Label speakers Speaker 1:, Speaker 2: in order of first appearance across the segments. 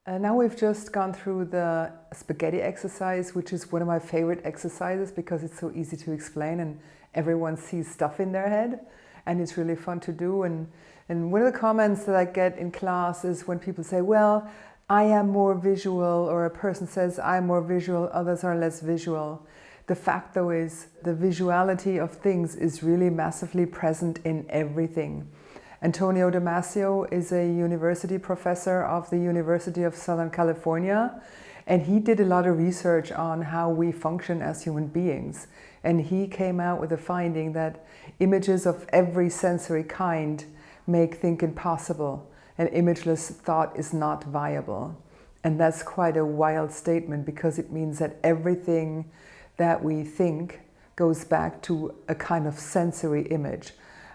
Speaker 1: Now we've just gone through the spaghetti exercise, which is one of my favorite exercises because it's so easy to explain and everyone sees stuff in their head and it's really fun to do. And one of the comments that I get in class is when people say, well, I am more visual, or a person says, I'm more visual, others are less visual. The fact though is the visuality of things is really massively present in everything. Antonio Demasio is a university professor of the University of Southern California, and he did a lot of research on how we function as human beings. And he came out with a finding that images of every sensory kind make thinking possible, and imageless thought is not viable. And that's quite a wild statement because it means that everything that we think goes back to a kind of sensory image.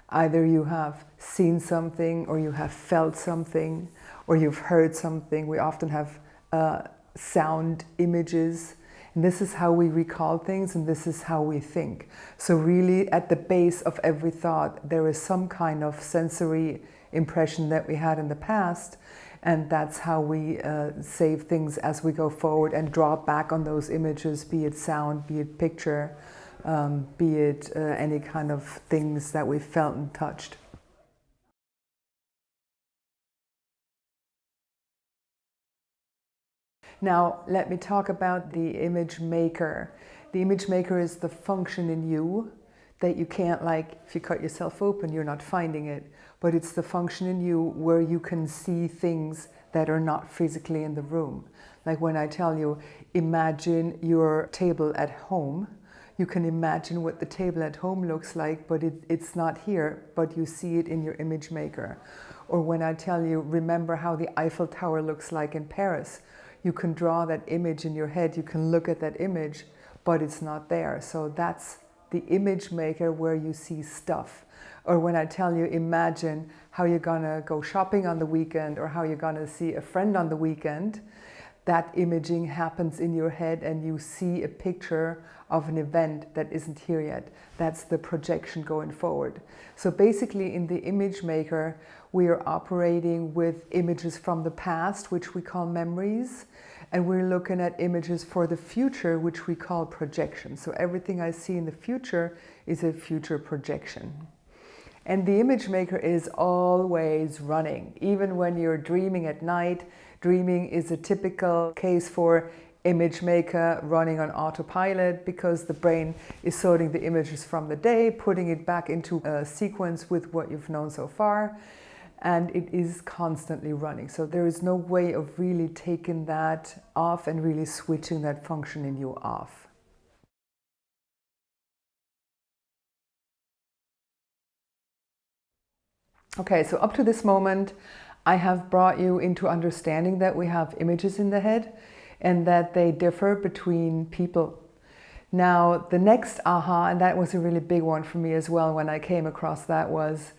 Speaker 1: Either you have seen something, or you have felt something, or you've heard something. We often have sound images. And this is how we recall things, and this is how we think. So really, at the base of every thought, there is some kind of sensory impression that we had in the past, and that's how we save things as we go forward and draw back on those images, be it sound, be it picture, be it any kind of things that we felt and touched. Now, let me talk about the image maker. The image maker is the function in you that you can't, like, if you cut yourself open, you're not finding it. But it's the function in you where you can see things that are not physically in the room. Like when I tell you, imagine your table at home. You can imagine what the table at home looks like, but it's not here, but you see it in your image maker. Or when I tell you, remember how the Eiffel Tower looks like in Paris. You can draw that image in your head, you can look at that image, but it's not there. So that's the image maker where you see stuff. Or when I tell you, imagine how you're gonna go shopping on the weekend, or how you're gonna see a friend on the weekend, that imaging happens in your head and you see a picture of an event that isn't here yet. That's the projection going forward. So basically in the image maker, we are operating with images from the past, which we call memories, and we're looking at images for the future, which we call projections. So everything I see in the future is a future projection. And the image maker is always running. Even when you're dreaming at night, dreaming is a typical case for image maker running on autopilot, because the brain is sorting the images from the day, putting it back into a sequence with what you've known so far, and it is constantly running. So there is no way of really taking that off and really switching that function in you off. Okay, so up to this moment, I have brought you into understanding that we have images in the head and that they differ between people. Now, the next aha, and that was a really big one for me as well when I came across that, was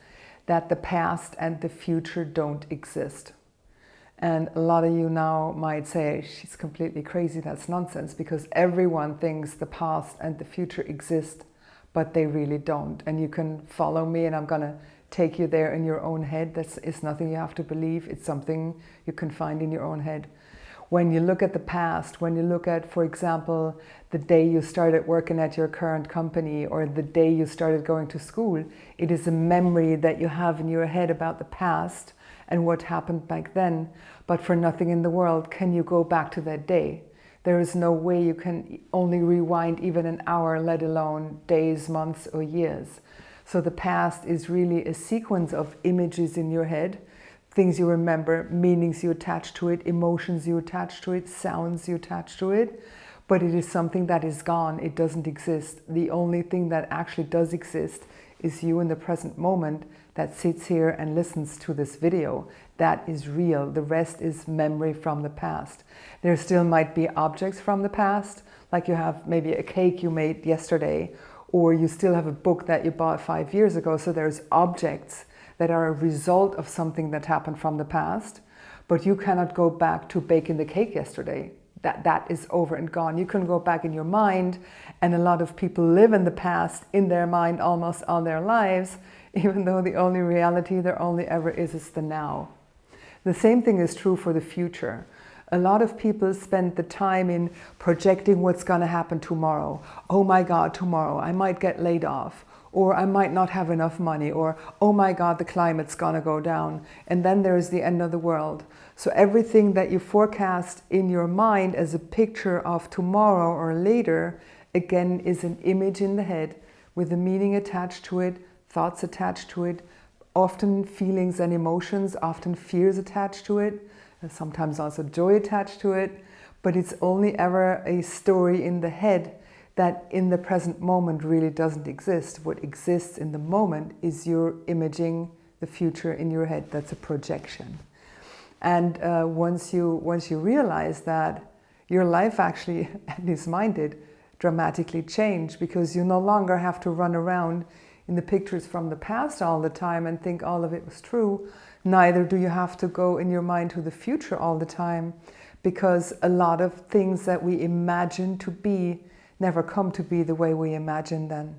Speaker 1: that the past and the future don't exist. And a lot of you now might say, she's completely crazy, that's nonsense, because everyone thinks the past and the future exist, but they really don't. And you can follow me, and I'm gonna take you there in your own head. It's nothing you have to believe, it's something you can find in your own head. When you look at the past, when you look at, for example, the day you started working at your current company, or the day you started going to school, it is a memory that you have in your head about the past and what happened back then. But for nothing in the world can you go back to that day. There is no way you can only rewind even an hour, let alone days, months, or years. So the past is really a sequence of images in your head, things you remember, meanings you attach to it, emotions you attach to it, sounds you attach to it, but it is something that is gone, it doesn't exist. The only thing that actually does exist is you in the present moment that sits here and listens to this video. That is real. The rest is memory from the past. There still might be objects from the past, like you have maybe a cake you made yesterday, or you still have a book that you bought 5 years ago. So there's objects that are a result of something that happened from the past, but you cannot go back to baking the cake yesterday. That is over and gone. You can go back in your mind, and a lot of people live in the past in their mind almost all their lives, even though the only reality there only ever is the now. The same thing is true for the future. A lot of people spend the time in projecting what's going to happen tomorrow. Oh my God, tomorrow I might get laid off, or I might not have enough money, or oh my God, the climate's going to go down. And then there's the end of the world. So everything that you forecast in your mind as a picture of tomorrow or later, again, is an image in the head with a meaning attached to it, thoughts attached to it, often feelings and emotions, often fears attached to it, and sometimes also joy attached to it. But it's only ever a story in the head that in the present moment really doesn't exist. What exists in the moment is your imaging the future in your head. That's a projection. And once you realize that, your life actually, at least mine did, dramatically change, because you no longer have to run around in the pictures from the past all the time and think all of it was true. Neither do you have to go in your mind to the future all the time, because a lot of things that we imagine to be never come to be the way we imagine them.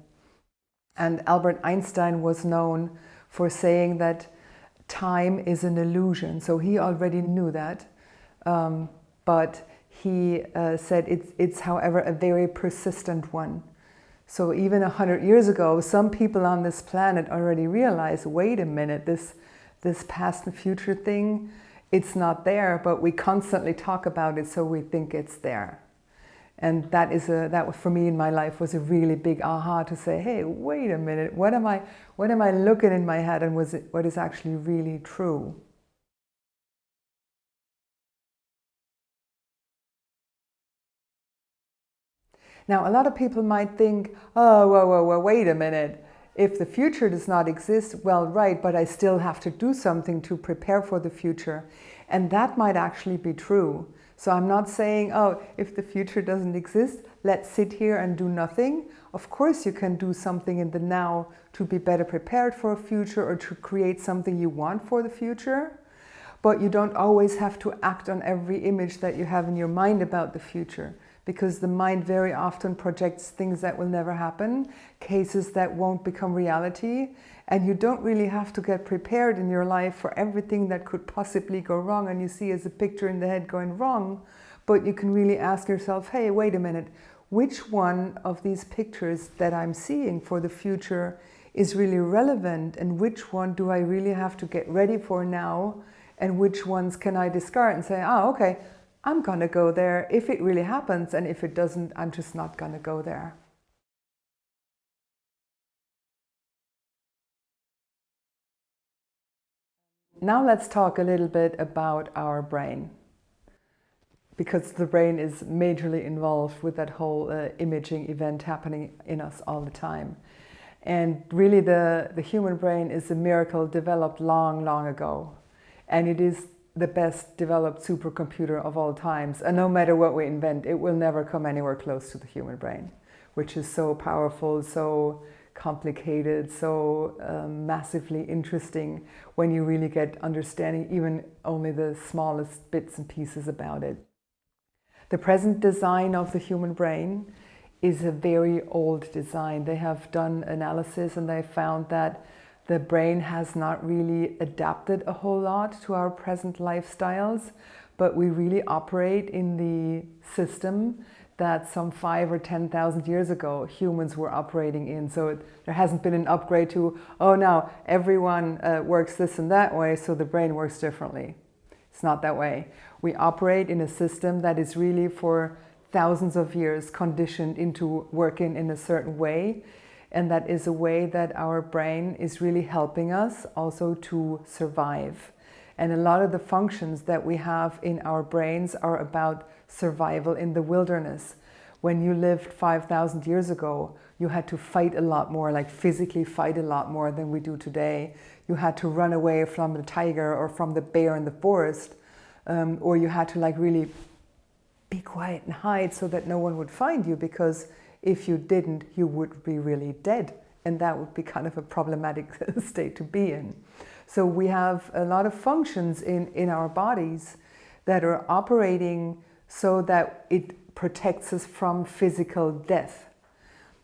Speaker 1: And Albert Einstein was known for saying that time is an illusion. So he already knew that, but he said it's, however, a very persistent one. So even 100 years ago, some people on this planet already realized, wait a minute, this past and future thing, it's not there, but we constantly talk about it, so we think it's there. And that for me in my life was a really big aha, to say, hey, wait a minute, what am I looking in my head, and what is actually really true? Now, a lot of people might think, oh, whoa, wait a minute. If the future does not exist, well, right, but I still have to do something to prepare for the future. And that might actually be true. So I'm not saying, oh, if the future doesn't exist, let's sit here and do nothing. Of course you can do something in the now to be better prepared for a future, or to create something you want for the future. But you don't always have to act on every image that you have in your mind about the future, because the mind very often projects things that will never happen, cases that won't become reality, and you don't really have to get prepared in your life for everything that could possibly go wrong and you see as a picture in the head going wrong. But you can really ask yourself, hey, wait a minute, which one of these pictures that I'm seeing for the future is really relevant, and which one do I really have to get ready for now, and which ones can I discard and say, oh, okay, I'm going to go there if it really happens, and if it doesn't, I'm just not going to go there. Now let's talk a little bit about our brain, because the brain is majorly involved with that whole imaging event happening in us all the time. And really the human brain is a miracle developed long, long ago. And it is the best developed supercomputer of all times. And no matter what we invent, it will never come anywhere close to the human brain, which is so powerful, so complicated, so massively interesting when you really get understanding even only the smallest bits and pieces about it. The present design of the human brain is a very old design. They have done analysis and they found that the brain has not really adapted a whole lot to our present lifestyles, but we really operate in the system that some 5,000 or 10,000 years ago humans were operating in. So there hasn't been an upgrade to, oh, now everyone works this and that way, so the brain works differently. It's not that way. We operate in a system that is really for thousands of years conditioned into working in a certain way. And that is a way that our brain is really helping us also to survive. And a lot of the functions that we have in our brains are about survival in the wilderness. When you lived 5,000 years ago, you had to fight a lot more, like physically fight a lot more than we do today. You had to run away from the tiger or from the bear in the forest, or you had to like really be quiet and hide so that no one would find you, because if you didn't, you would be really dead. And that would be kind of a problematic state to be in. So we have a lot of functions in our bodies that are operating so that it protects us from physical death.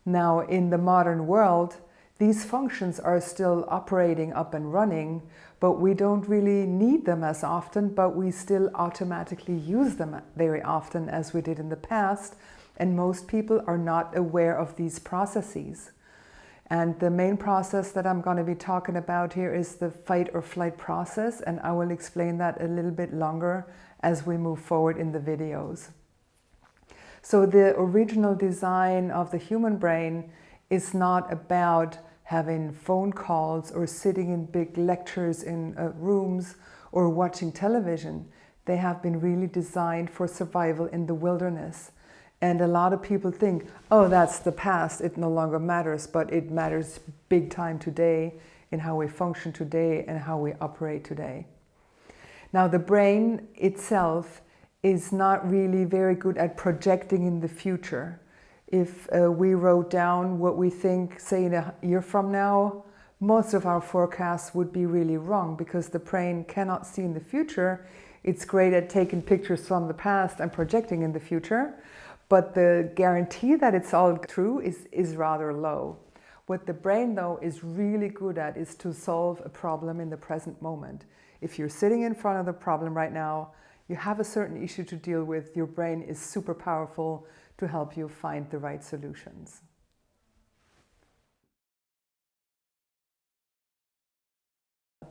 Speaker 1: Now, in the modern world, these functions are still operating up and running, but we don't really need them as often, but we still automatically use them very often as we did in the past. And most people are not aware of these processes. And the main process that I'm going to be talking about here is the fight or flight process, and I will explain that a little bit longer as we move forward in the videos. So the original design of the human brain is not about having phone calls or sitting in big lectures in rooms or watching television. They have been really designed for survival in the wilderness. And a lot of people think, oh, that's the past, it no longer matters, but it matters big time today in how we function today and how we operate today. Now, the brain itself is not really very good at projecting in the future. If we wrote down what we think, say, in a year from now, most of our forecasts would be really wrong because the brain cannot see in the future. It's great at taking pictures from the past and projecting in the future, but the guarantee that it's all true is rather low. What the brain, though, is really good at is to solve a problem in the present moment. If you're sitting in front of the problem right now, you have a certain issue to deal with, your brain is super powerful to help you find the right solutions.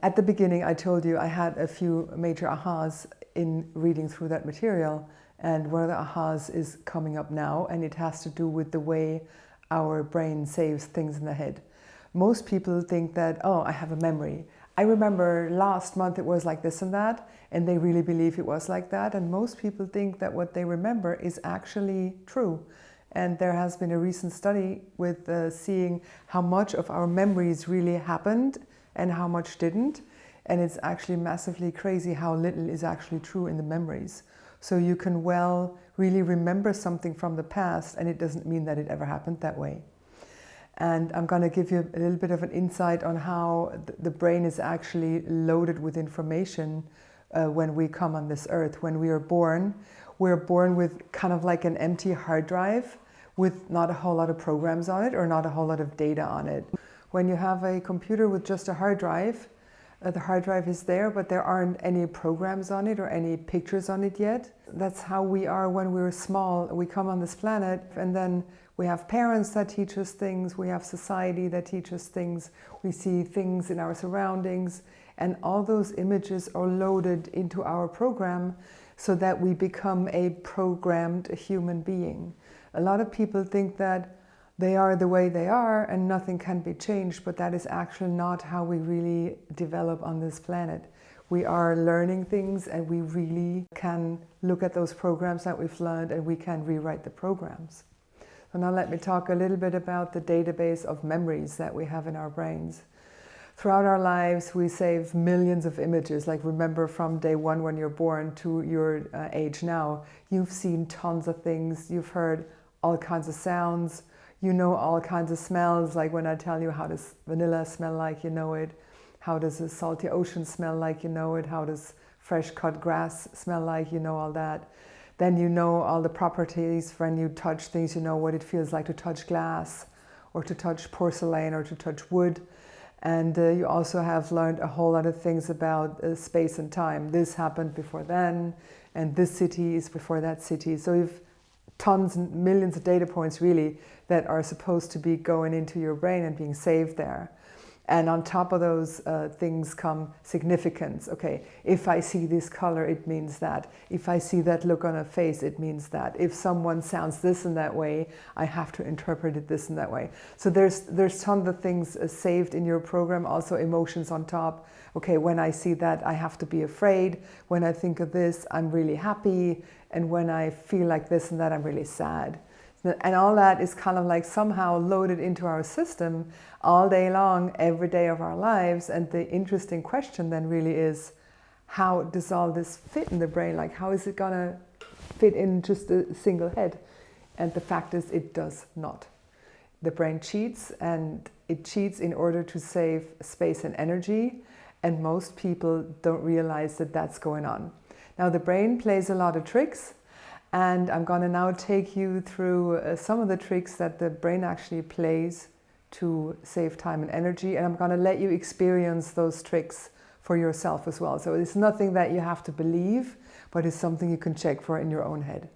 Speaker 1: At the beginning, I told you I had a few major ahas in reading through that material. And one of the ahas is coming up now, and it has to do with the way our brain saves things in the head. Most people think that, oh, I have a memory. I remember last month it was like this and that, and they really believe it was like that. And most people think that what they remember is actually true. And there has been a recent study with seeing how much of our memories really happened and how much didn't. And it's actually massively crazy how little is actually true in the memories. So you can well really remember something from the past, and it doesn't mean that it ever happened that way. And I'm going to give you a little bit of an insight on how the brain is actually loaded with information when we come on this earth. When we are born, we're born with kind of like an empty hard drive with not a whole lot of programs on it or not a whole lot of data on it. When you have a computer with just a hard drive, the hard drive is there, but there aren't any programs on it or any pictures on it yet. That's how we are when we're small. We come on this planet, and then we have parents that teach us things, we have society that teaches things, we see things in our surroundings, and all those images are loaded into our program so that we become a programmed human being. A lot of people think that they are the way they are and nothing can be changed, but that is actually not how we really develop on this planet. We are learning things, and we really can look at those programs that we've learned, and we can rewrite the programs. So now let me talk a little bit about the database of memories that we have in our brains. Throughout our lives, we save millions of images. Like, remember from day one when you're born to your age now, you've seen tons of things, you've heard all kinds of sounds, you know all kinds of smells. Like when I tell you how does vanilla smell like, you know it. How does a salty ocean smell like, you know it. How does fresh cut grass smell like, you know all that. Then you know all the properties. When you touch things, you know what it feels like to touch glass or to touch porcelain or to touch wood. And you also have learned a whole lot of things about space and time. This happened before then, and this city is before that city. So you've tons and millions of data points really that are supposed to be going into your brain and being saved there. And on top of those things come significance. Okay, if I see this color, it means that. If I see that look on a face, it means that. If someone sounds this and that way, I have to interpret it this and that way. So there's tons of things saved in your program, also emotions on top. Okay, when I see that, I have to be afraid. When I think of this, I'm really happy. And when I feel like this and that, I'm really sad. And all that is kind of like somehow loaded into our system all day long, every day of our lives. And the interesting question then really is, how does all this fit in the brain? Like, how is it going to fit in just a single head? And the fact is, it does not. The brain cheats, and it cheats in order to save space and energy. And most people don't realize that that's going on. Now, the brain plays a lot of tricks. And I'm going to now take you through some of the tricks that the brain actually plays to save time and energy. And I'm going to let you experience those tricks for yourself as well. So it's nothing that you have to believe, but it's something you can check for in your own head.